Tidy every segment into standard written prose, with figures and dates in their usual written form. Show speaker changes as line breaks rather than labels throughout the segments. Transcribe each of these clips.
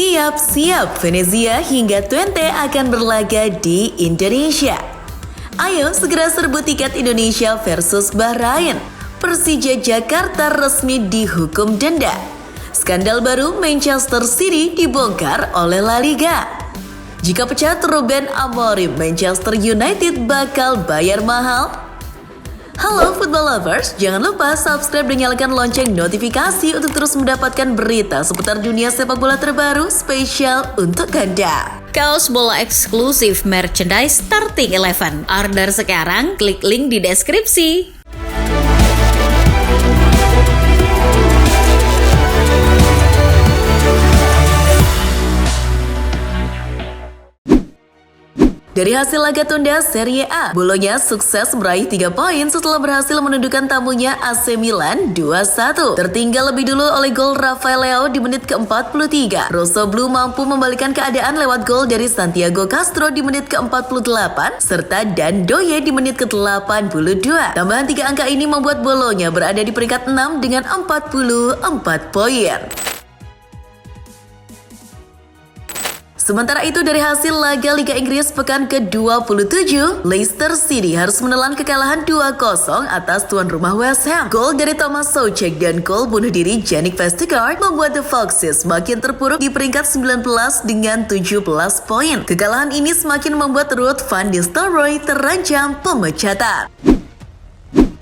Siap-siap, Venezia hingga Twente akan berlaga di Indonesia. Ayo segera serbu tiket Indonesia versus Bahrain. Persija Jakarta resmi dihukum denda. Skandal baru Manchester City dibongkar oleh La Liga. Jika pecat Ruben Amorim, Manchester United bakal bayar mahal. Halo football lovers, jangan lupa subscribe dan nyalakan lonceng notifikasi untuk terus mendapatkan berita seputar dunia sepak bola terbaru spesial untuk Anda.
Kaos bola eksklusif merchandise Starting 11. Order sekarang, klik link di deskripsi.
Dari hasil laga tunda Serie A, Bologna sukses meraih 3 poin setelah berhasil menundukkan tamunya AC Milan 2-1. Tertinggal lebih dulu oleh gol Rafael Leao di menit ke-43. Rosso Blu mampu membalikan keadaan lewat gol dari Santiago Castro di menit ke-48, serta Dan Doye di menit ke-82. Tambahan 3 angka ini membuat Bologna berada di peringkat 6 dengan 44 poin. Sementara itu dari hasil laga Liga Inggris pekan ke-27, Leicester City harus menelan kekalahan 2-0 atas tuan rumah West Ham. Gol dari Thomas Soucek dan gol bunuh diri Jannik Vestergaard membuat The Foxes makin terpuruk di peringkat 19 dengan 17 poin. Kekalahan ini semakin membuat Ruud van Nistelrooy terancam pemecatan.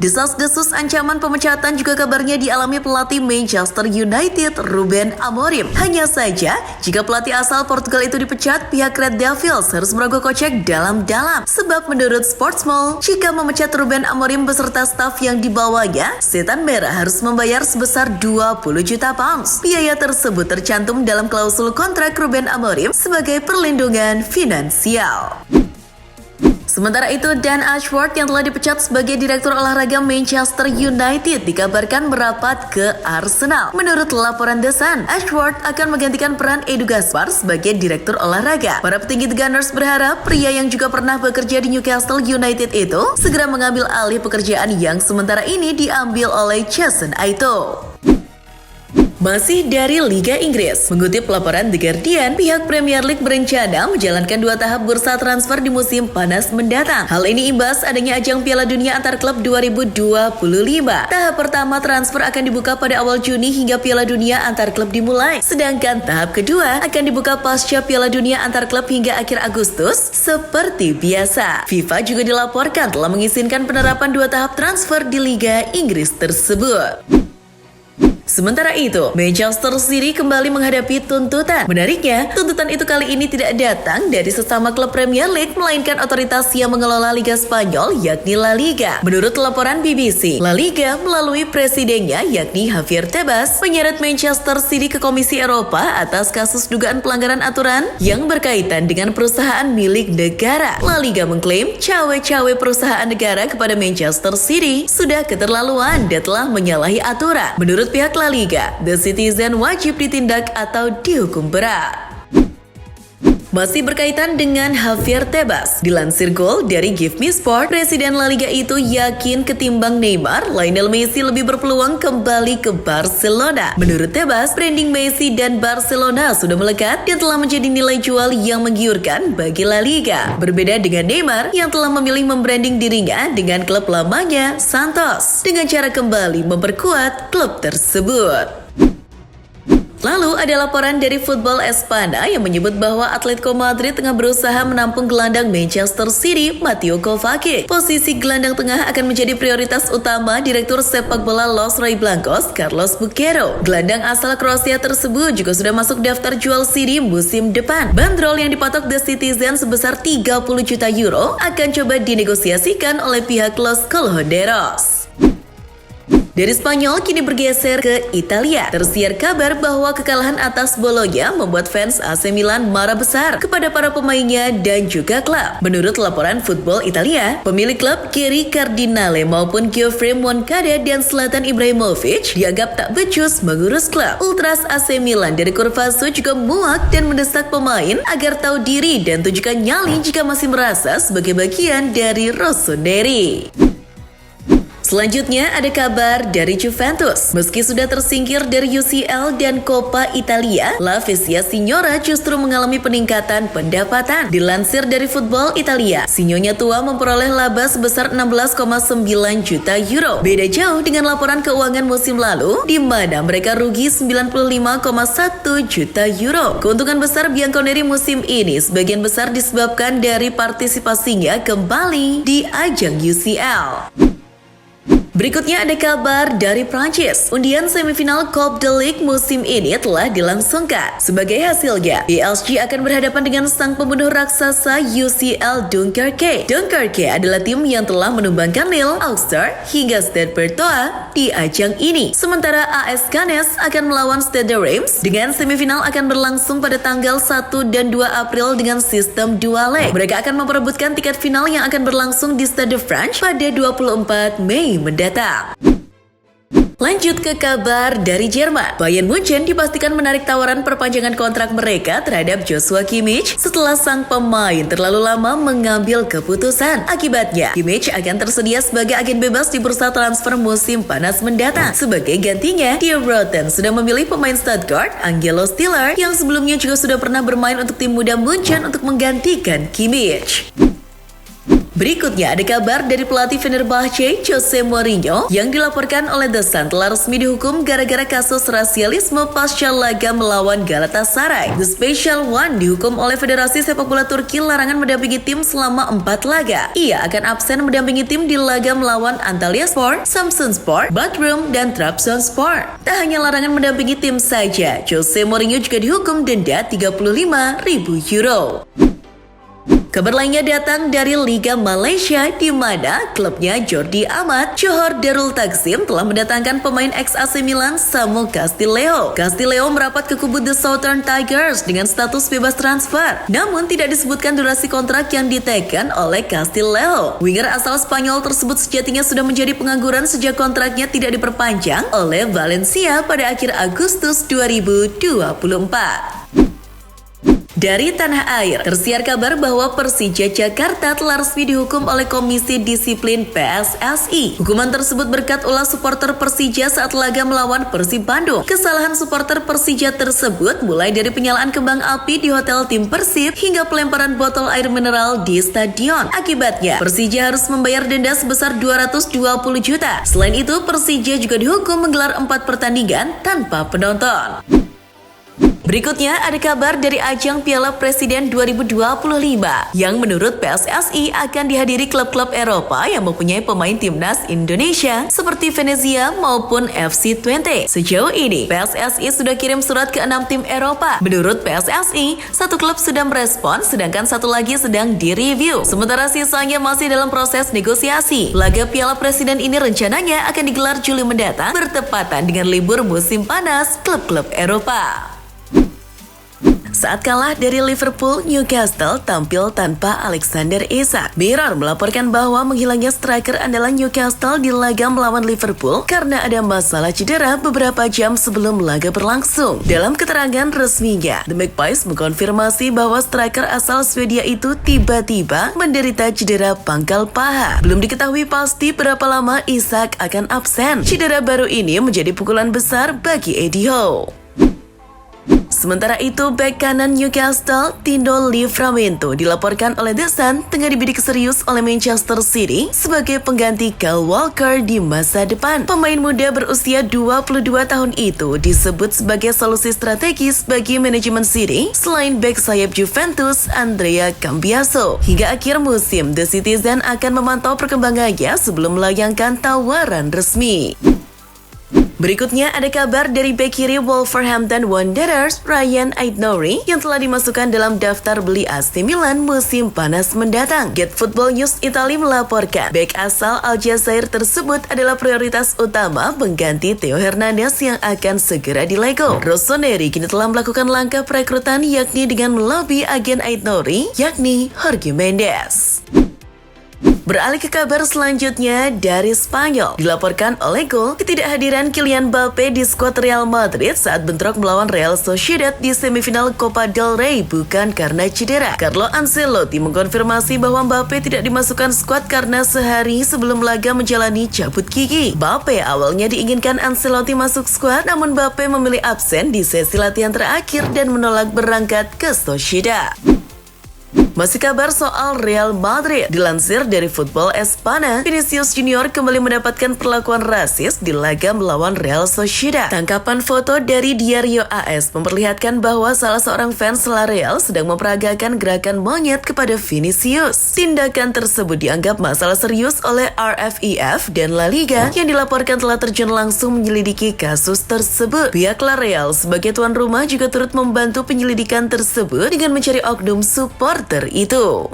Desas-desus ancaman pemecatan juga kabarnya dialami pelatih Manchester United, Ruben Amorim. Hanya saja, jika pelatih asal Portugal itu dipecat, pihak Red Devils harus merogoh kocek dalam-dalam. Sebab menurut Sportsmall, jika memecat Ruben Amorim beserta staf yang dibawanya, Setan Merah harus membayar sebesar 20 juta pounds. Biaya tersebut tercantum dalam klausul kontrak Ruben Amorim sebagai perlindungan finansial. Sementara itu, Dan Ashworth yang telah dipecat sebagai direktur olahraga Manchester United dikabarkan merapat ke Arsenal. Menurut laporan The Sun, Ashworth akan menggantikan peran Edu Gaspar sebagai direktur olahraga. Para petinggi The Gunners berharap pria yang juga pernah bekerja di Newcastle United itu segera mengambil alih pekerjaan yang sementara ini diambil oleh Jason Aito. Masih dari Liga Inggris, mengutip laporan The Guardian, pihak Premier League berencana menjalankan 2 tahap bursa transfer di musim panas mendatang. Hal ini imbas adanya ajang Piala Dunia antar klub 2025. Tahap pertama transfer akan dibuka pada awal Juni hingga Piala Dunia antar klub dimulai. Sedangkan tahap kedua akan dibuka pasca Piala Dunia antar klub hingga akhir Agustus seperti biasa. FIFA juga dilaporkan telah mengizinkan penerapan 2 tahap transfer di Liga Inggris tersebut. Sementara itu, Manchester City kembali menghadapi tuntutan. Menariknya, tuntutan itu kali ini tidak datang dari sesama klub Premier League, melainkan otoritas yang mengelola Liga Spanyol, yakni La Liga. Menurut laporan BBC, La Liga melalui presidennya, yakni Javier Tebas, menyeret Manchester City ke Komisi Eropa atas kasus dugaan pelanggaran aturan yang berkaitan dengan perusahaan milik negara. La Liga mengklaim cawe-cawe perusahaan negara kepada Manchester City sudah keterlaluan dan telah menyalahi aturan. Menurut pihak La Liga, The Citizen wajib ditindak atau dihukum berat. Masih berkaitan dengan Javier Tebas, dilansir Gol dari Give Me Sport, Presiden La Liga itu yakin ketimbang Neymar, Lionel Messi lebih berpeluang kembali ke Barcelona. Menurut Tebas, branding Messi dan Barcelona sudah melekat dan telah menjadi nilai jual yang menggiurkan bagi La Liga. Berbeda dengan Neymar yang telah memilih membranding dirinya dengan klub lamanya, Santos, dengan cara kembali memperkuat klub tersebut. Lalu ada laporan dari Football Espana yang menyebut bahwa Atletico Madrid tengah berusaha menampung gelandang Manchester City, Mateo Kovacic. Posisi gelandang tengah akan menjadi prioritas utama Direktur Sepak Bola Los Rojiblancos, Carlos Buquero. Gelandang asal Kroasia tersebut juga sudah masuk daftar jual City musim depan. Bandrol yang dipatok The Citizen sebesar 30 juta euro akan coba dinegosiasikan oleh pihak Los Colchoneros. Dari Spanyol kini bergeser ke Italia. Tersiar kabar bahwa kekalahan atas Bologna membuat fans AC Milan marah besar kepada para pemainnya dan juga klub. Menurut laporan Football Italia, pemilik klub Thierry Cardinale maupun Geoffrey Moncada dan Zlatan Ibrahimovic dianggap tak becus mengurus klub. Ultras AC Milan dari Curvaso juga muak dan mendesak pemain agar tahu diri dan tunjukkan nyali jika masih merasa sebagai bagian dari Rossoneri. Selanjutnya ada kabar dari Juventus. Meski sudah tersingkir dari UCL dan Coppa Italia, La Spezia Signora justru mengalami peningkatan pendapatan. Dilansir dari Football Italia, Sinyonya tua memperoleh laba sebesar 16,9 juta euro. Beda jauh dengan laporan keuangan musim lalu, di mana mereka rugi 95,1 juta euro. Keuntungan besar Bianconeri musim ini sebagian besar disebabkan dari partisipasinya kembali di ajang UCL. Berikutnya ada kabar dari Prancis. Undian semifinal Coupe de Ligue musim ini telah dilangsungkan. Sebagai hasilnya, PSG akan berhadapan dengan sang pembunuh raksasa UCL Dunkerque. Dunkerque adalah tim yang telah menumbangkan Lille, Auxerre, hingga Stade Brestois di ajang ini. Sementara AS Cannes akan melawan Stade Reims dengan semifinal akan berlangsung pada tanggal 1 dan 2 April dengan sistem 2 leg. Mereka akan memperebutkan tiket final yang akan berlangsung di Stade de France pada 24 Mei mendatang. Lanjut ke kabar dari Jerman. Bayern Munchen dipastikan menarik tawaran perpanjangan kontrak mereka terhadap Joshua Kimmich setelah sang pemain terlalu lama mengambil keputusan. Akibatnya, Kimmich akan tersedia sebagai agen bebas di bursa transfer musim panas mendatang. Sebagai gantinya, Die Roten sudah memilih pemain Stuttgart, Angelo Stiller, yang sebelumnya juga sudah pernah bermain untuk tim muda Munchen untuk menggantikan Kimmich. Berikutnya ada kabar dari pelatih Fenerbahce Jose Mourinho yang dilaporkan oleh The Sun telah resmi dihukum gara-gara kasus rasialisme pasca laga melawan Galatasaray. The Special One dihukum oleh Federasi Sepak Bola Turki larangan mendampingi tim selama 4 laga. Ia akan absen mendampingi tim di laga melawan Antalyaspor, Samsunspor, Bodrum, dan Trabzonspor. Tak hanya larangan mendampingi tim saja, Jose Mourinho juga dihukum denda 35.000 euro. Kabar lainnya datang dari Liga Malaysia di mana klubnya Jordi Amat, Johor Darul Takzim telah mendatangkan pemain ex-AC Milan Samu Castillejo. Castillejo merapat ke kubu The Southern Tigers dengan status bebas transfer. Namun tidak disebutkan durasi kontrak yang diteken oleh Castillejo. Winger asal Spanyol tersebut sejatinya sudah menjadi pengangguran sejak kontraknya tidak diperpanjang oleh Valencia pada akhir Agustus 2024. Dari tanah air, tersiar kabar bahwa Persija Jakarta telah resmi dihukum oleh Komisi Disiplin PSSI. Hukuman tersebut berkat ulah supporter Persija saat laga melawan Persib Bandung. Kesalahan supporter Persija tersebut mulai dari penyalaan kembang api di hotel tim Persib hingga pelemparan botol air mineral di stadion. Akibatnya, Persija harus membayar denda sebesar 220 juta. Selain itu, Persija juga dihukum menggelar 4 pertandingan tanpa penonton. Berikutnya ada kabar dari ajang Piala Presiden 2025 yang menurut PSSI akan dihadiri klub-klub Eropa yang mempunyai pemain timnas Indonesia seperti Venezia maupun FC Twente. Sejauh ini, PSSI sudah kirim surat ke 6 tim Eropa. Menurut PSSI, 1 klub sudah merespon sedangkan 1 lagi sedang direview. Sementara sisanya masih dalam proses negosiasi. Laga Piala Presiden ini rencananya akan digelar Juli mendatang bertepatan dengan libur musim panas klub-klub Eropa. Saat kalah dari Liverpool, Newcastle tampil tanpa Alexander Isak. Mirror melaporkan bahwa menghilangnya striker andalan Newcastle di laga melawan Liverpool karena ada masalah cedera beberapa jam sebelum laga berlangsung. Dalam keterangan resminya, The Magpies mengkonfirmasi bahwa striker asal Swedia itu tiba-tiba menderita cedera pangkal paha. Belum diketahui pasti berapa lama Isak akan absen. Cedera baru ini menjadi pukulan besar bagi Eddie Howe. Sementara itu, bek kanan Newcastle, Tino Livramento, dilaporkan oleh The Sun tengah dibidik serius oleh Manchester City sebagai pengganti Kyle Walker di masa depan. Pemain muda berusia 22 tahun itu disebut sebagai solusi strategis bagi manajemen City selain bek sayap Juventus, Andrea Cambiaso. Hingga akhir musim, The Citizen akan memantau perkembangannya sebelum melayangkan tawaran resmi. Berikutnya ada kabar dari bek kiri Wolverhampton Wanderers, Ryan Aït-Nouri, yang telah dimasukkan dalam daftar beli AC Milan musim panas mendatang. Get Football News Italia melaporkan, bek asal Aljazair tersebut adalah prioritas utama pengganti Theo Hernandez yang akan segera dilego. Rossoneri kini telah melakukan langkah perekrutan yakni dengan melobi agen Aït-Nouri, yakni Jorge Mendes. Beralih ke kabar selanjutnya dari Spanyol, dilaporkan oleh Gol ketidakhadiran Kylian Mbappe di skuad Real Madrid saat bentrok melawan Real Sociedad di semifinal Copa del Rey bukan karena cedera. Carlo Ancelotti mengkonfirmasi bahwa Mbappe tidak dimasukkan skuad karena sehari sebelum laga menjalani cabut gigi. Mbappe awalnya diinginkan Ancelotti masuk skuad, namun Mbappe memilih absen di sesi latihan terakhir dan menolak berangkat ke Sociedad. Masih kabar soal Real Madrid, dilansir dari Football Espana, Vinicius Junior kembali mendapatkan perlakuan rasis di laga melawan Real Sociedad. Tangkapan foto dari Diario AS memperlihatkan bahwa salah seorang fans La Real sedang memperagakan gerakan monyet kepada Vinicius. Tindakan tersebut dianggap masalah serius oleh RFEF dan La Liga yang dilaporkan telah terjun langsung menyelidiki kasus tersebut. Pihak La Real sebagai tuan rumah juga turut membantu penyelidikan tersebut dengan mencari oknum supporter itu.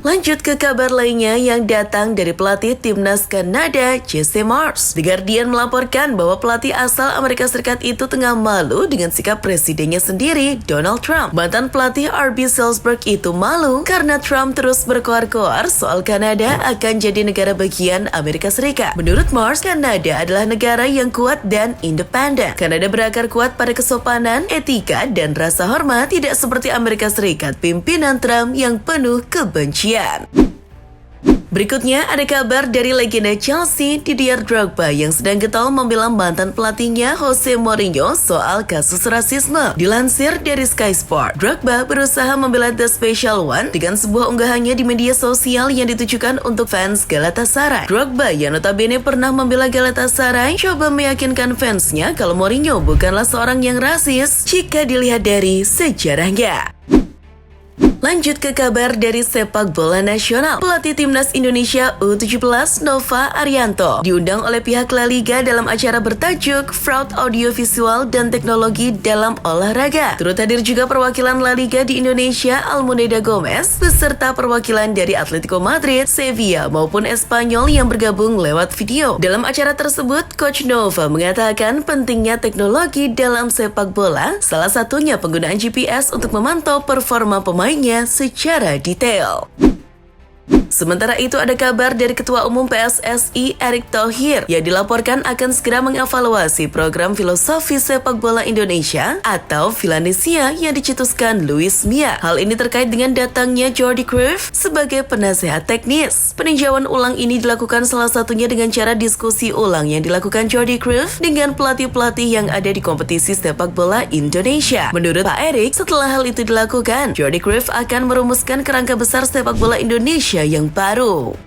Lanjut ke kabar lainnya yang datang dari pelatih timnas Kanada, Jesse Marsch. The Guardian melaporkan bahwa pelatih asal Amerika Serikat itu tengah malu dengan sikap presidennya sendiri, Donald Trump. Mantan pelatih RB Salzburg itu malu karena Trump terus berkoar-koar soal Kanada akan jadi negara bagian Amerika Serikat. Menurut Marsch, Kanada adalah negara yang kuat dan independen. Kanada berakar kuat pada kesopanan, etika, dan rasa hormat, tidak seperti Amerika Serikat pimpinan Trump yang penuh kebencian. Berikutnya ada kabar dari legenda Chelsea, Didier Drogba yang sedang getol membela mantan pelatihnya Jose Mourinho soal kasus rasisme. Dilansir dari Sky Sport, Drogba berusaha membela The Special One dengan sebuah unggahannya di media sosial yang ditujukan untuk fans Galatasaray. Drogba yang notabene pernah membela Galatasaray coba meyakinkan fansnya kalau Mourinho bukanlah seorang yang rasis jika dilihat dari sejarahnya. Lanjut ke kabar dari sepak bola nasional. Pelatih timnas Indonesia U17 Nova Arianto diundang oleh pihak La Liga dalam acara bertajuk Fraud Audiovisual dan Teknologi dalam Olahraga. Turut hadir juga perwakilan La Liga di Indonesia Almuneda Gomez beserta perwakilan dari Atletico Madrid, Sevilla maupun Espanyol yang bergabung lewat video. Dalam acara tersebut, Coach Nova mengatakan pentingnya teknologi dalam sepak bola, salah satunya penggunaan GPS untuk memantau performa pemainnya secara detail. Sementara itu ada kabar dari Ketua Umum PSSI Erick Thohir yang dilaporkan akan segera mengevaluasi program filosofi sepak bola Indonesia atau Filandesia yang dicetuskan Luis Mia. Hal ini terkait dengan datangnya Jordi Cruyff sebagai penasehat teknis. Peninjauan ulang ini dilakukan salah satunya dengan cara diskusi ulang yang dilakukan Jordi Cruyff dengan pelatih-pelatih yang ada di kompetisi sepak bola Indonesia. Menurut Pak Erick, setelah hal itu dilakukan, Jordi Cruyff akan merumuskan kerangka besar sepak bola Indonesia yang baru.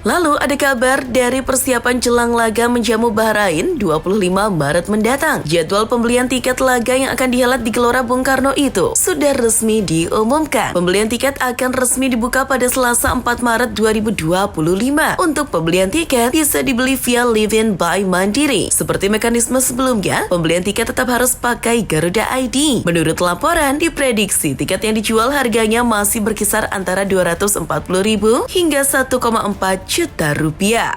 Lalu ada kabar dari persiapan jelang laga menjamu Bahrain 25 Maret mendatang. Jadwal pembelian tiket laga yang akan dihelat di Gelora Bung Karno itu sudah resmi diumumkan. Pembelian tiket akan resmi dibuka pada Selasa 4 Maret 2025. Untuk pembelian tiket bisa dibeli via Live-in by Mandiri. Seperti mekanisme sebelumnya, pembelian tiket tetap harus pakai Garuda ID. Menurut laporan, diprediksi tiket yang dijual harganya masih berkisar antara 240.000 hingga 1,4 juta rupiah.